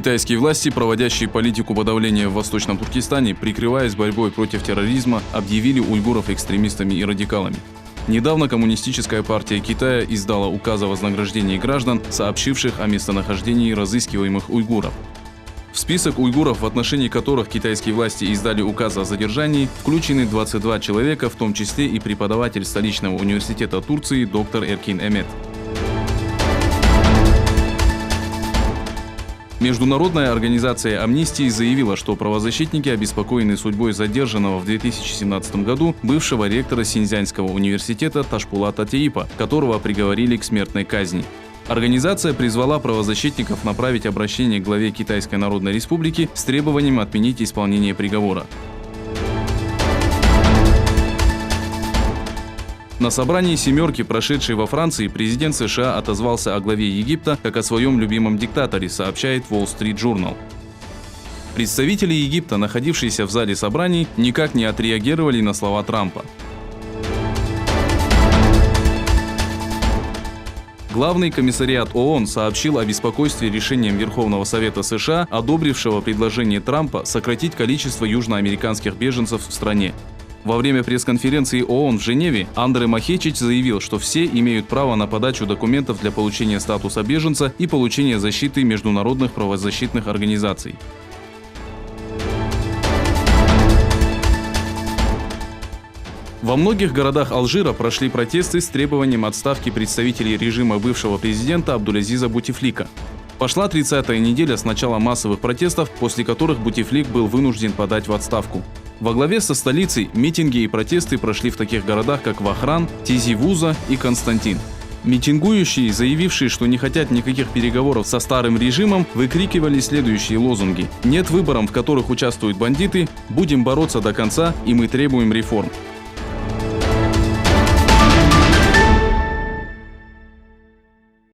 Китайские власти, проводящие политику подавления в Восточном Туркестане, прикрываясь борьбой против терроризма, объявили уйгуров экстремистами и радикалами. Недавно Коммунистическая партия Китая издала указ о вознаграждении граждан, сообщивших о местонахождении разыскиваемых уйгуров. В список уйгуров, в отношении которых китайские власти издали указ о задержании, включены 22 человека, в том числе и преподаватель столичного университета Турции доктор Эркин Эмет. Международная организация «Амнистии» заявила, что правозащитники обеспокоены судьбой задержанного в 2017 году бывшего ректора Синьцзянского университета Ташпулата Тейипа, которого приговорили к смертной казни. Организация призвала правозащитников направить обращение к главе Китайской Народной Республики с требованием отменить исполнение приговора. На собрании «семерки», прошедшей во Франции, президент США отозвался о главе Египта как о своем любимом диктаторе, сообщает Wall Street Journal. Представители Египта, находившиеся в зале собраний, никак не отреагировали на слова Трампа. Главный комиссариат ООН сообщил о беспокойстве решением Верховного Совета США, одобрившего предложение Трампа сократить количество южноамериканских беженцев в стране. Во время пресс-конференции ООН в Женеве Андре Махечич заявил, что все имеют право на подачу документов для получения статуса беженца и получения защиты международных правозащитных организаций. Во многих городах Алжира прошли протесты с требованием отставки представителей режима бывшего президента Абдулязиза Бутефлика. Пошла 30-я неделя с начала массовых протестов, после которых Бутефлик был вынужден подать в отставку. Во главе со столицей митинги и протесты прошли в таких городах, как Вахран, Тизи-Вуза и Константин. Митингующие, заявившие, что не хотят никаких переговоров со старым режимом, выкрикивали следующие лозунги: «Нет выборов, в которых участвуют бандиты», «Будем бороться до конца» и «Мы требуем реформ».